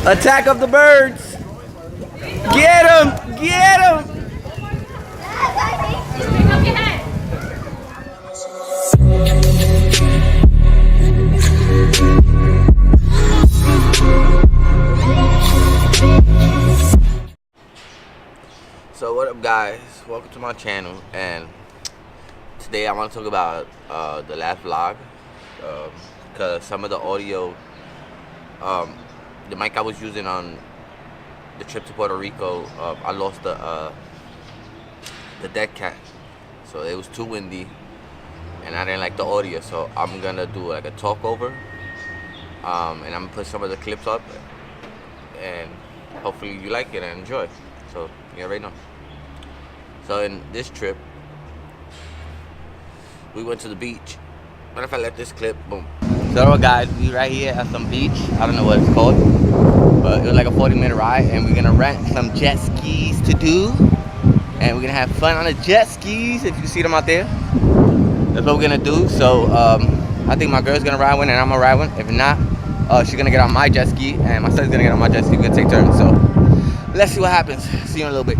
Attack of the birds. Get him! Get him! So what up guys, welcome to my channel, and today I want to talk about the last vlog, because some of the audio, the mic I was using on the trip to Puerto Rico, I lost the deck cat, so it was too windy and I didn't like the audio, so I'm gonna do like a talk over, and I'm gonna put some of the clips up, and hopefully you like it and enjoy. So you already know. So in this trip, we went to the beach. What if I let this clip? Boom. So guys, we right here at some beach. I don't know what it's called, but it was like a 40-minute ride, and we're gonna rent some jet skis to do, and we're gonna have fun on the jet skis. If you see them out there, that's what we're gonna do. So I think my girl's gonna ride one, and I'm gonna ride one. If not, she's gonna get on my jet ski, and my son's gonna get on my jet ski. We're gonna take turns. So let's see what happens. See you in a little bit.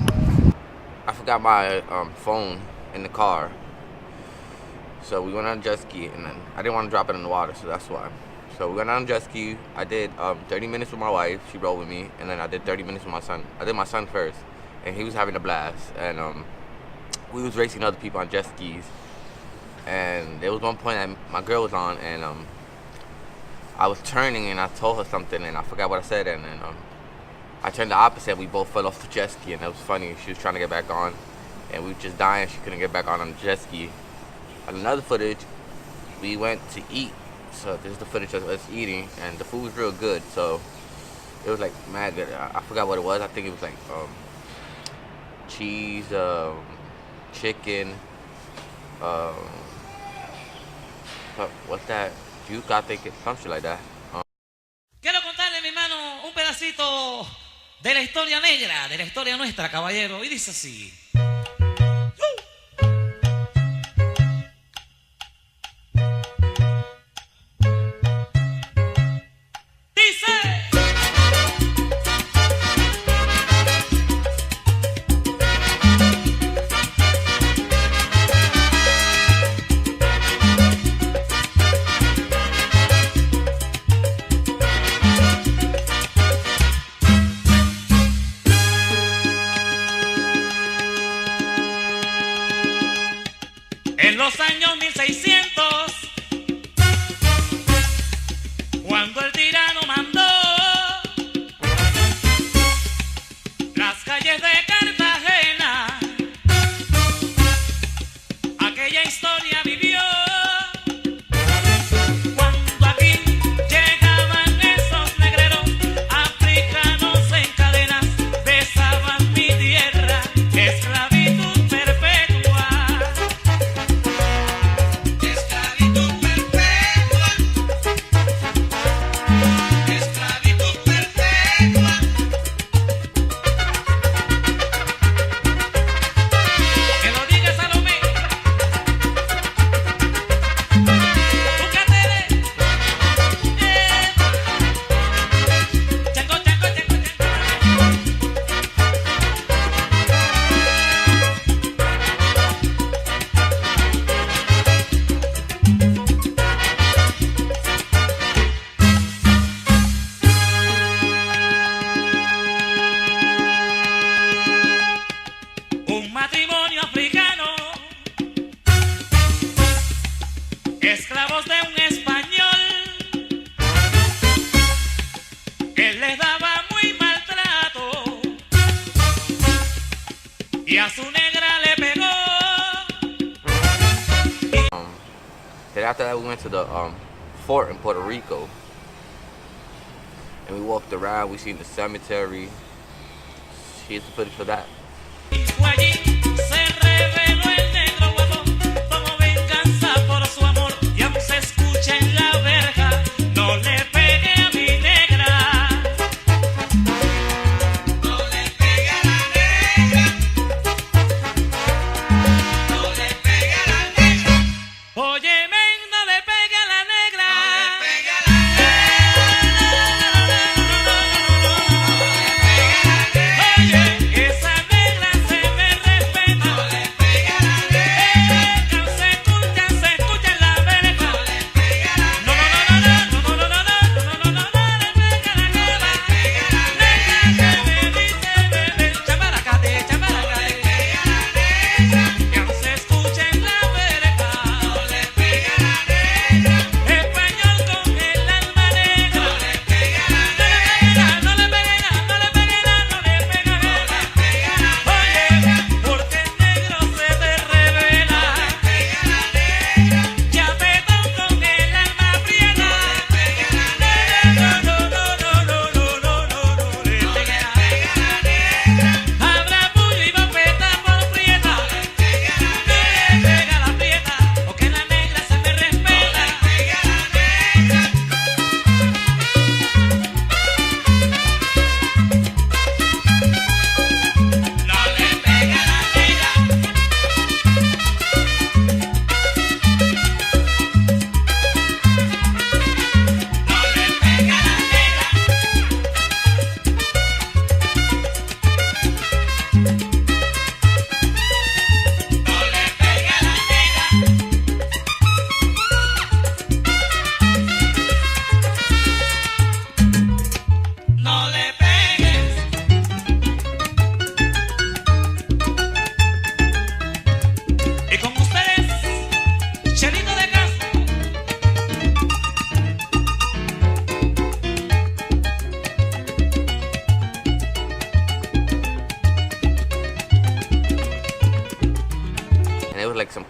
I forgot my phone in the car, so we went on a jet ski, and then I didn't want to drop it in the water, so that's why. So we went on a jet ski. I did 30 minutes with my wife. She rode with me, and then I did 30 minutes with my son. I did my son first, and he was having a blast, and we was racing other people on jet skis. And there was one point that my girl was on, and I was turning, and I told her something, and I forgot what I said, and then I turned the opposite. We both fell off the jet ski, and it was funny. She was trying to get back on, and we were just dying. She couldn't get back on the jet ski. On another footage, we went to eat. So this is the footage of us eating, and the food was real good. So it was like mad good. I forgot what it was. I think it was like cheese, chicken, what's that? Juke, I think it's something like that. Quiero contarle, mi hermano, un pedacito de la historia negra, de la historia nuestra, caballero, y dice así. En los años 1600, cuando el tirano mandó las calles de Cartagena, aquella historia vivió. Cuando aquí llegaban esos negreros africanos en cadenas, besaban mi tierra, esclavitud perpetua. Un matrimonio africano, esclavos de un español, él les daba muy maltrato y a su negra le pegó. Then after that, we went to the fort in Puerto Rico, and we walked around. We seen the cemetery. Here's the footage for that. Allí se reveló el negro guapo como venganza por su amor, y aún se escucha en la verja: no le pegue a mi negra, no le pegue a la negra, no le pegue a la negra. Óyeme, no le pegue a la negra, no le pegue a la negra.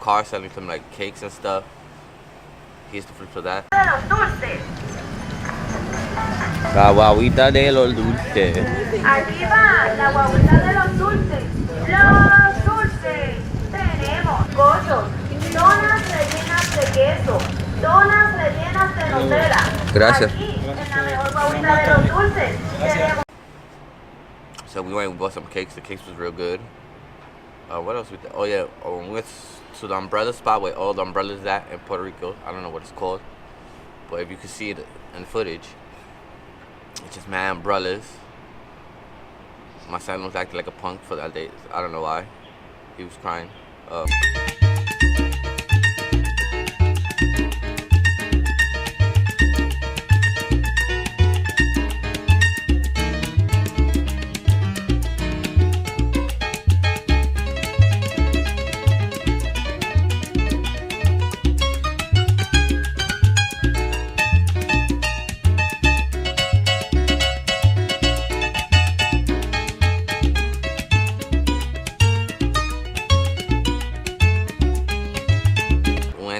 car selling some like cakes and stuff. He used to flip for that. La guaguita de los dulces. Aquí va la guaguita de los dulces. Los dulces. Tenemos cochos, donas rellenas de queso, donas rellenas de Nutella. Gracias. Aquí, en la mejor guaguita de los dulces, tenemos. So we went and bought some cakes. The cakes was real good. What else we did? Oh yeah, we went to the umbrella spot where all the umbrellas is at in Puerto Rico. I don't know what it's called, but if you can see it in the footage, it's just mad umbrellas. My son was acting like a punk for that day. I don't know why. He was crying.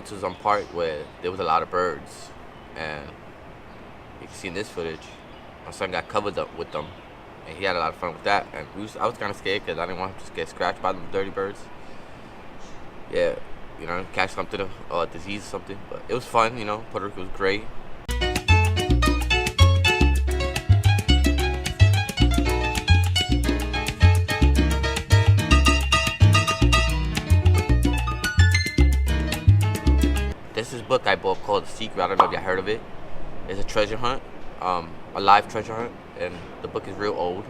To some part where there was a lot of birds, and you can see in this footage my son got covered up with them, and he had a lot of fun with that. And I was kind of scared because I didn't want him to get scratched by them dirty birds. Yeah, you know, catch something or disease or something. But it was fun, you know. Puerto Rico was great. This is a book I bought called The Secret. I don't know if y'all heard of it. It's a treasure hunt, a live treasure hunt, and the book is real old.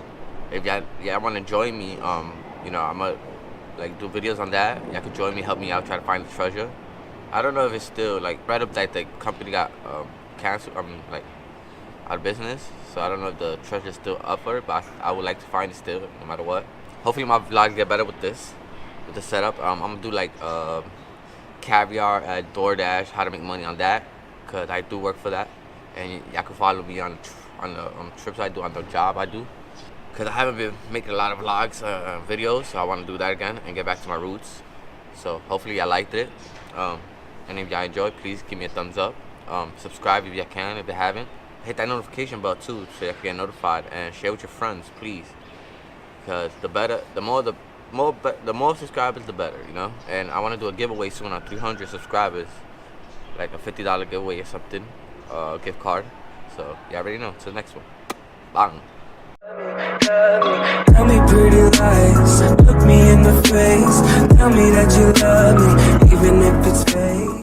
If y'all want to join me, you know, I'm gonna like do videos on that. Y'all can join me, help me out, try to find the treasure. I don't know if it's still like right up that the company got canceled. Like out of business. So I don't know if the treasure is still up for it, but I would like to find it still, no matter what. Hopefully my vlogs get better with this, with the setup. I'm gonna do like caviar at DoorDash, how to make money on that, because I do work for that, and y'all can follow me on the trips I do, on the job I do, because I haven't been making a lot of vlogs, videos, so I want to do that again and get back to my roots. So hopefully y'all liked it, and if y'all enjoyed, please give me a thumbs up, subscribe if you can, if you haven't, hit that notification bell too, so you can get notified, and share with your friends, please, because the more subscribers, the better, you know. And I want to do a giveaway soon on 300 subscribers, like a $50 giveaway or something, gift card. So you already know. Till the next one. Bang. Tell me pretty lies, look me in the face, tell me that you love me, even if it's fake.